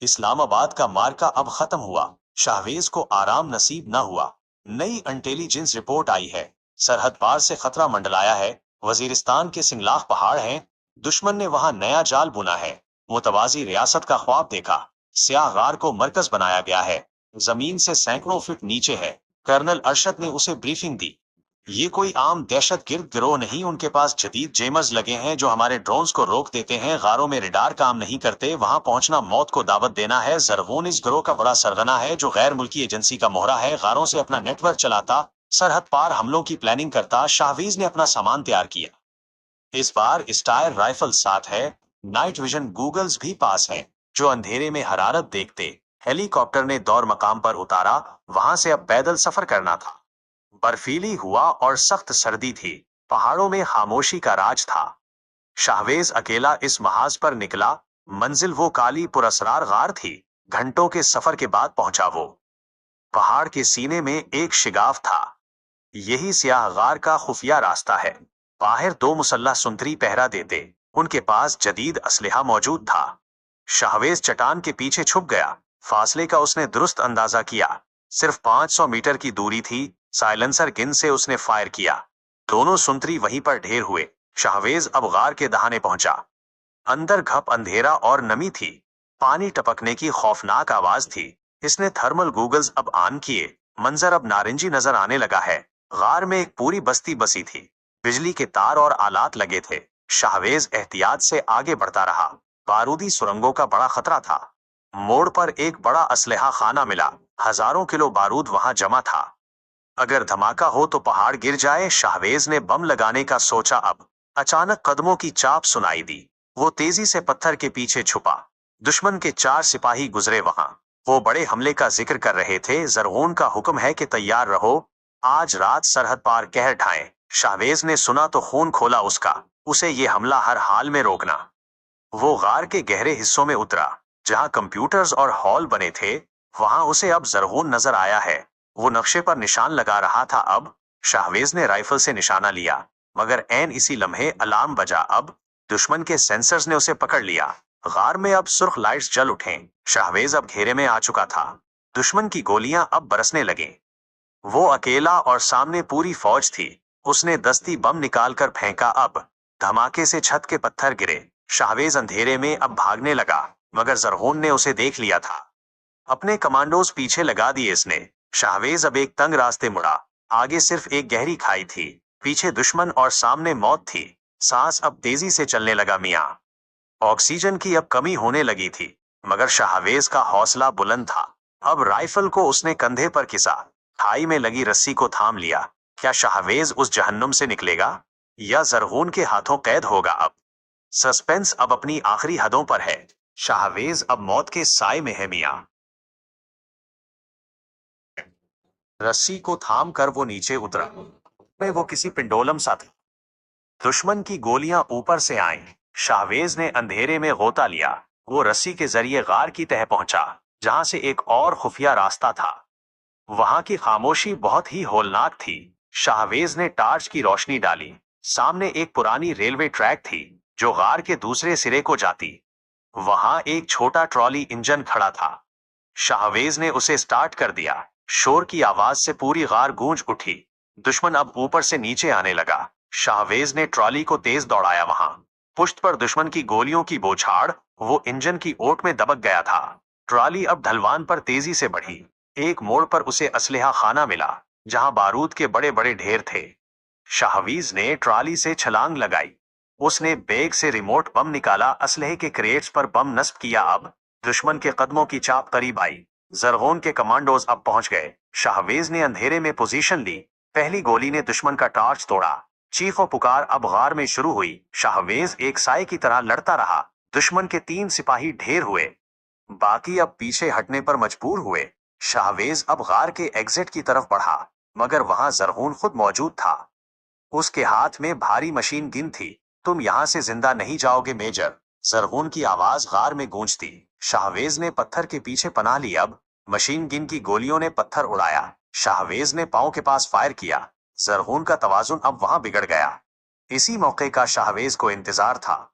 اسلام آباد کا مارکا اب ختم ہوا، شاہویز کو آرام نصیب نہ ہوا۔ نئی انٹیلیجنس رپورٹ آئی ہے، سرحد پار سے خطرہ منڈلایا ہے۔ وزیرستان کے سنگلاخ پہاڑ ہیں، دشمن نے وہاں نیا جال بنا ہے۔ متوازی ریاست کا خواب دیکھا، سیاہ غار کو مرکز بنایا گیا ہے، زمین سے سینکڑوں فٹ نیچے ہے۔ کرنل ارشد نے اسے بریفنگ دی۔ یہ کوئی عام دہشت گرد گروہ نہیں، ان کے پاس جدید جیمرز لگے ہیں جو ہمارے ڈرونز کو روک دیتے ہیں۔ غاروں میں ریڈار کام نہیں کرتے، وہاں پہنچنا موت کو دعوت دینا ہے۔ زرغون اس گروہ کا بڑا سرغنہ ہے جو غیر ملکی ایجنسی کا مہرہ ہے، غاروں سے اپنا نیٹ ورک چلاتا، سرحد پار حملوں کی پلاننگ کرتا۔ شاہویز نے اپنا سامان تیار کیا، اس بار اسٹائر رائفل ساتھ ہے، نائٹ ویژن گوگلز بھی پاس ہے جو اندھیرے میں حرارت دیکھتے۔ ہیلی کاپٹر نے دور مقام پر اتارا، وہاں سے اب پیدل سفر کرنا تھا۔ برفیلی ہوا اور سخت سردی تھی، پہاڑوں میں خاموشی کا راج تھا۔ شاہویز اکیلا اس محاذ پر نکلا، منزل وہ کالی پراسرار غار تھی۔ گھنٹوں کے سفر کے بعد پہنچا وہ۔ پہاڑ کے سینے میں ایک شگاف تھا، یہی سیاہ غار کا خفیہ راستہ ہے۔ باہر دو مسلح سنتری پہرا دیتے، ان کے پاس جدید اسلحہ موجود تھا۔ شاہویز چٹان کے پیچھے چھپ گیا، فاصلے کا اس نے درست اندازہ کیا، صرف 500 میٹر کی دوری تھی۔ سائلنسر گن سے اس نے فائر کیا، دونوں سنتری وہیں پر ڈھیر ہوئے۔ شاہویز اب غار کے دہانے پہنچا، اندر گھپ اندھیرا اور نمی تھی، پانی ٹپکنے کی خوفناک آواز تھی۔ اس نے تھرمل گوگلز اب آن کیے، منظر اب نارنجی نظر آنے لگا ہے۔ غار میں ایک پوری بستی بسی تھی، بجلی کے تار اور آلات لگے تھے۔ شاہویز احتیاط سے آگے بڑھتا رہا، بارودی سرنگوں کا بڑا خطرہ تھا۔ موڑ پر ایک بڑا اسلحہ خانہ ملا، ہزاروں کلو بارود وہاں جمع تھا۔ اگر دھماکہ ہو تو پہاڑ گر جائے۔ شاہویز نے بم لگانے کا سوچا، اب اچانک قدموں کی چاپ سنائی دی۔ وہ تیزی سے پتھر کے پیچھے چھپا، دشمن کے 4 سپاہی گزرے وہاں، وہ بڑے حملے کا ذکر کر رہے تھے۔ زرغون کا حکم ہے کہ تیار رہو، آج رات سرحد پار قہر ڈھائیں۔ شاہویز نے سنا تو خون کھولا اس کا، اسے یہ حملہ ہر حال میں روکنا۔ وہ غار کے گہرے حصوں میں اترا، جہاں کمپیوٹرز اور ہال بنے تھے، وہاں اسے اب زرغون نظر آیا ہے۔ وہ نقشے پر نشان لگا رہا تھا۔ اب شاہویز نے رائفل سے نشانہ لیا، مگر عین اسی لمحے الارم بجا۔ اب دشمن کے سینسرز نے اسے پکڑ لیا۔ غار میں اب سرخ لائٹس جل اٹھیں، شاہویز اب گھیرے میں آ چکا تھا۔ دشمن کی گولیاں اب برسنے لگیں، وہ اکیلا اور سامنے پوری فوج تھی۔ اس نے دستی بم نکال کر پھینکا، اب دھماکے سے چھت کے پتھر گرے۔ شاہویز اندھیرے میں اب بھاگنے لگا، مگر زرغون نے اسے دیکھ لیا تھا۔ اپنے کمانڈوز پیچھے لگا دیے اس نے۔ شاہویز اب ایک تنگ راستے مڑا، آگے صرف ایک گہری کھائی تھی، پیچھے دشمن اور سامنے موت تھی۔ سانس اب تیزی سے چلنے لگا میاں، آکسیجن کی اب کمی ہونے لگی تھی، مگر شاہویز کا حوصلہ بلند تھا۔ اب رائفل کو اس نے کندھے پر کسا، کھائی میں لگی رسی کو تھام لیا۔ کیا شاہویز اس جہنم سے نکلے گا یا زرغون کے ہاتھوں قید ہوگا؟ اب سسپینس اب اپنی آخری حدوں پر ہے۔ شاہویز اب موت کے سائے میں ہے میاں۔ رسی کو تھام کر وہ نیچے اترا، میں وہ کسی پنڈولم سا تھا۔ دشمن کی گولیاں اوپر سے آئیں، شاہویز نے اندھیرے میں غوطہ لیا۔ وہ رسی کے ذریعے غار کی تہہ پہنچا، جہاں سے ایک اور خفیہ راستہ تھا۔ وہاں کی خاموشی بہت ہی ہولناک تھی۔ شاہویز نے ٹارچ کی روشنی ڈالی، سامنے ایک پرانی ریلوے ٹریک تھی جو غار کے دوسرے سرے کو جاتی۔ وہاں ایک چھوٹا ٹرالی انجن کھڑا تھا، شاہویز نے اسے سٹارٹ کر دیا۔ شور کی آواز سے پوری غار گونج اٹھی، دشمن اب اوپر سے نیچے آنے لگا۔ شاہویز نے ٹرالی کو تیز دوڑایا، وہاں پشت پر دشمن کی گولیوں کی بوچھاڑ، وہ انجن کی اوٹ میں دبک گیا تھا۔ ٹرالی اب ڈھلوان پر تیزی سے بڑھی، ایک موڑ پر اسے اسلحہ خانہ ملا جہاں بارود کے بڑے بڑے ڈھیر تھے۔ شاہویز نے ٹرالی سے چھلانگ لگائی، اس نے بیگ سے ریموٹ بم نکالا، اسلحے کے کریٹس پر بم نصب کیا۔ اب دشمن کے قدموں کی چاپ قریب آئی، زرغون کے کمانڈوز اب پہنچ گئے۔ شاہویز نے اندھیرے میں پوزیشن لی، پہلی گولی نے دشمن کا ٹارچ توڑا، چیخ و پکار اب غار میں شروع ہوئی۔ شاہویز ایک سائے کی طرح لڑتا رہا، دشمن کے 3 سپاہی ڈھیر ہوئے، باقی اب پیچھے ہٹنے پر مجبور ہوئے۔ شاہویز اب غار کے ایگزٹ کی طرف بڑھا، مگر وہاں زرغون خود موجود تھا، اس کے ہاتھ میں بھاری مشین گن تھی۔ تم یہاں سے زندہ نہیں جاؤ گے میجر، زرغون کی آواز غار میں گونجتی۔ شاہویز نے پتھر کے پیچھے پناہ لی، اب مشین گن کی گولیوں نے پتھر اڑایا۔ شاہویز نے پاؤں کے پاس فائر کیا، زرغون کا توازن اب وہاں بگڑ گیا۔ اسی موقع کا شاہویز کو انتظار تھا،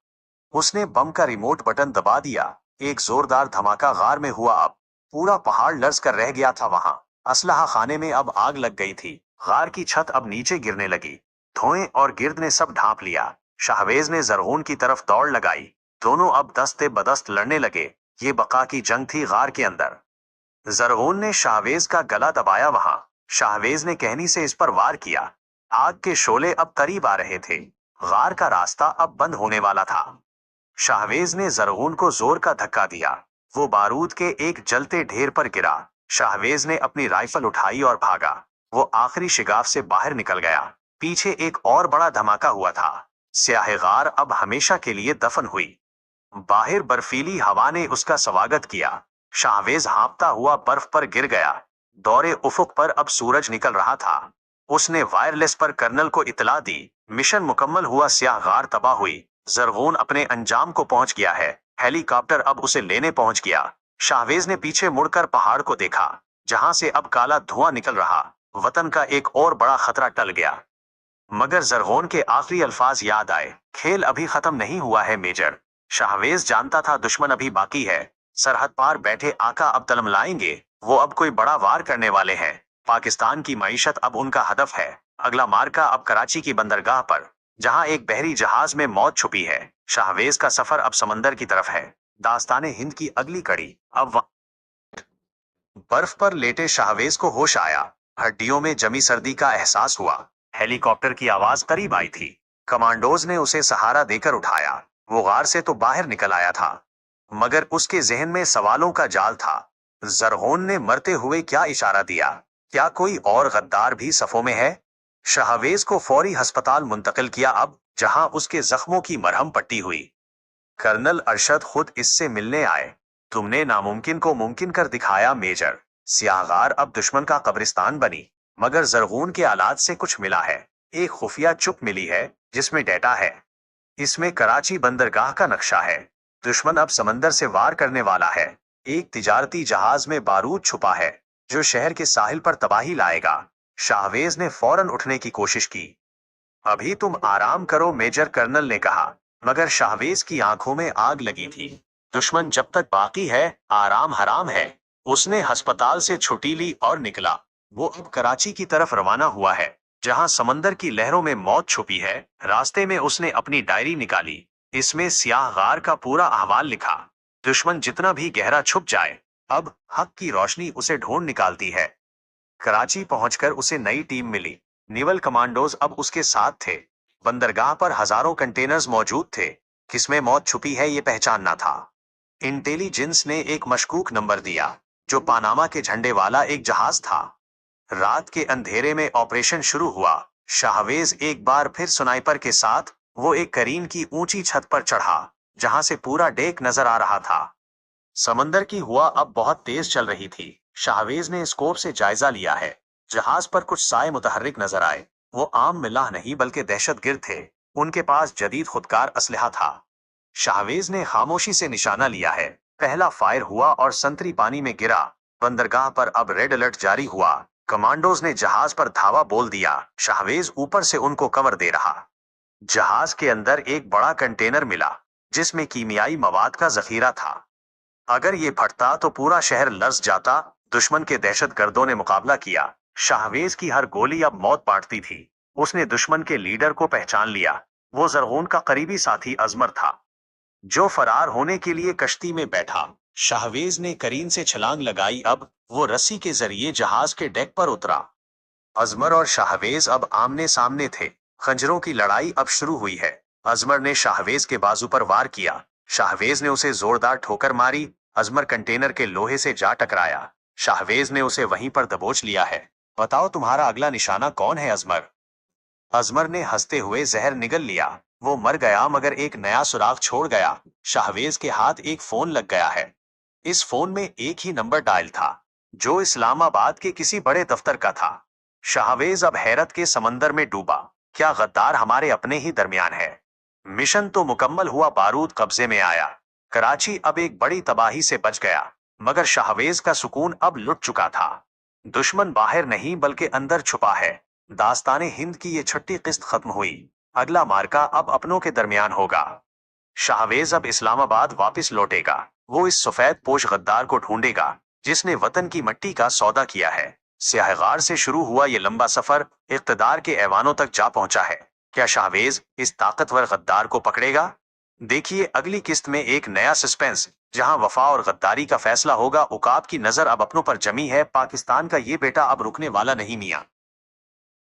اس نے بم کا ریموٹ بٹن دبا دیا، एक जोरदार धमाका गार में हुआ। अब पूरा पहाड़ लर्ज कर रह गया था। वहां असलहा खाने में अब आग लग गई थी। गार की छत अब नीचे गिरने लगी। धुएं और गिर्द ने सब ढांप लिया। शाहवेज ने जरगून की तरफ दौड़ लगाई। दोनों अब दस्ते बदस्त लड़ने लगे। ये बका की जंग थी गार के अंदर। जरगून ने शाहवेज का गला दबाया। वहां शाहवेज ने कहनी से इस पर वार किया। आग के शोले अब करीब आ रहे थे। गार का रास्ता अब बंद होने वाला था। शाहवेज ने जरगून को जोर का धक्का दिया। वो बारूद के एक जलते ढेर पर गिरा। शाहवेज ने अपनी राइफल उठाई और भागा। वो आखिरी शिगाफ से बाहर निकल गया। पीछे एक और बड़ा धमाका हुआ था। स्याह गार अब हमेशा के लिए दफन हुई। बाहर बर्फीली हवा ने उसका स्वागत किया। शाहवेज हाँफता हुआ बर्फ पर गिर गया। दौरे उफुक पर अब सूरज निकल रहा था। उसने वायरलेस पर कर्नल को इतला दी। मिशन मुकम्मल हुआ। स्याह गार तबाह हुई। जरगून अपने अंजाम को पहुंच गया है। हेलीकॉप्टर अब उसे लेने पहुंच गया। शाहवेज ने पीछे मुड़कर पहाड़ को देखा, जहां से अब काला धुआं निकल रहा। वतन का एक और बड़ा खतरा टल गया। मगर जरगून के आखिरी अल्फाज याद आए। खेल अभी खत्म नहीं हुआ है मेजर। शाहवेज जानता था दुश्मन अभी बाकी है। सरहद पार बैठे आका अब तलमलाएंगे। वो अब कोई बड़ा वार करने वाले हैं। पाकिस्तान की मईशत अब उनका हदफ है। अगला मार्का अब कराची की बंदरगाह पर, जहां एक बहरी जहाज में मौत छुपी है। शाहवेज का सफर अब समंदर की तरफ है। दास्ताने हिंद की अगली कड़ी। अब बर्फ पर लेटे शाहवेज को होश आया। हड्डियों में जमी सर्दी का एहसास हुआ। हेलीकॉप्टर की आवाज करीब आई थी। कमांडोज ने उसे सहारा देकर उठाया। वो गार से तो बाहर निकल आया था, मगर उसके जहन में सवालों का जाल था। जरगून ने मरते हुए क्या इशारा दिया? क्या कोई और गद्दार भी सफों में है? शाहवेज को फौरी अस्पताल मुंतकिल किया, अब जहां उसके जख्मों की मरहम पट्टी हुई। कर्नल अरशद खुद इससे मिलने आए। तुमने नामुमकिन को मुमकिन कर दिखाया मेजर। स्यागार अब दुश्मन का कब्रिस्तान बनी। मगर जरगून के आलात से कुछ मिला है। एक खुफिया चुप मिली है, जिसमें डेटा है। इसमें कराची बंदरगाह का नक्शा है। दुश्मन अब समंदर से वार करने वाला है। एक तिजारती जहाज में बारूद छुपा है, जो शहर के साहिल पर तबाही लाएगा। शाहवेज ने फौरन उठने की कोशिश की। अभी तुम आराम करो, मेजर कर्नल ने कहा। मगर शाहवेज की आंखों में आग लगी थी। दुश्मन जब तक बाकी है, आराम हराम है। उसने अस्पताल से छुट्टी ली और निकला। वो अब कराची की तरफ रवाना हुआ है, जहां समंदर की लहरों में मौत छुपी है। रास्ते में उसने अपनी डायरी निकाली। इसमें स्याह गार का पूरा अहवाल लिखा। दुश्मन जितना भी गहरा छुप जाए, अब हक की रोशनी उसे ढूंढ निकालती है। कराची पहुंचकर उसे नई टीम मिली। नेवल कमांडोज अब उसके साथ थे। बंदरगाह पर हजारों कंटेनर्स मौजूद थे। किसमें मौत छुपी है ये पहचानना था। इंटेलिजेंस ने एक मशकूक नंबर दिया, जो पानामा के झंडे वाला एक जहाज था। रात के अंधेरे में ऑपरेशन शुरू हुआ। शाहवेज एक बार फिर स्नाइपर के साथ वो एक करीन की ऊंची छत पर चढ़ा, जहां से पूरा डेक नजर आ रहा था। समंदर की हवा अब बहुत तेज चल रही थी। शाहवेज ने स्कोप से जायजा लिया है। जहाज पर कुछ साए मुतहर्रिक नजर आए। वो आम मिलाह नहीं बल्कि दहशतगिर्द थे। उनके पास जदीद खुदकार असलहा था। शाहवेज ने खामोशी से निशाना लिया है। पहला फायर हुआ और संतरी पानी में गिरा। बंदरगाह पर अब रेड अलर्ट जारी हुआ। कमांडोज ने जहाज पर धावा बोल दिया। शाहवेज ऊपर से उनको कवर दे रहा। जहाज के अंदर एक बड़ा कंटेनर मिला, जिसमें कीमियाई मवाद का जखीरा था। अगर ये फटता तो पूरा शहर लर्ज जाता। दुश्मन के दहशतगर्दों ने मुकाबला किया। शाहवेज की हर गोली अब मौत बांटती थी। उसने दुश्मन के लीडर को पहचान लिया। वो जरगून का करीबी साथी अजमर था, जो फरार होने के लिए कश्ती में बैठा। शाहवेज ने करीन से छलांग लगाई। अब वो रस्सी के जरिए जहाज के डेक पर उतरा। अजमर और शाहवेज अब आमने सामने थे। खंजरों की लड़ाई अब शुरू हुई है। अजमर ने शाहवेज के बाजू पर वार किया। शाहवेज ने उसे जोरदार ठोकर मारी। अजमर कंटेनर के लोहे से जा टकराया। शाहवेज ने उसे वहीं पर दबोच लिया है। बताओ तुम्हारा अगला निशाना कौन है अजमर? अजमर ने हंसते हुए जहर निगल लिया। वो मर गया, मगर एक नया सुराग छोड़ गया। शाहवेज के हाथ एक फोन लग गया है। इस फोन में एक ही नंबर डायल था, जो इस्लामाबाद के किसी बड़े दफ्तर का था। शाहवेज अब हैरत के समंदर में डूबा। क्या गद्दार हमारे अपने ही दरमियान है? मिशन तो मुकम्मल हुआ, बारूद कब्जे में आया। कराची अब एक बड़ी तबाही से बच गया, मगर शाहवेज का सुकून अब लुट चुका था। दुश्मन बाहर नहीं बल्कि अंदर छुपा है। दास्ताने हिंद की ये छठी किस्त खत्म हुई। अगला मार्का अब अपनों के दरमियान होगा। शाहवेज अब इस्लामाबाद वापस लौटेगा। वो इस सफेद पोश गद्दार को ढूंढेगा जिसने वतन की मट्टी का सौदा किया है। स्याहगार से शुरू हुआ ये लंबा सफर इक़्तिदार के ऐवानों तक जा पहुंचा है। क्या शाहवेज इस ताकतवर गद्दार को पकड़ेगा? देखिए अगली किस्त में एक नया सस्पेंस, जहां वफा और गद्दारी का फैसला होगा। उकाब की नजर अब अपनों पर जमी है। पाकिस्तान का ये बेटा अब रुकने वाला नहीं मियां।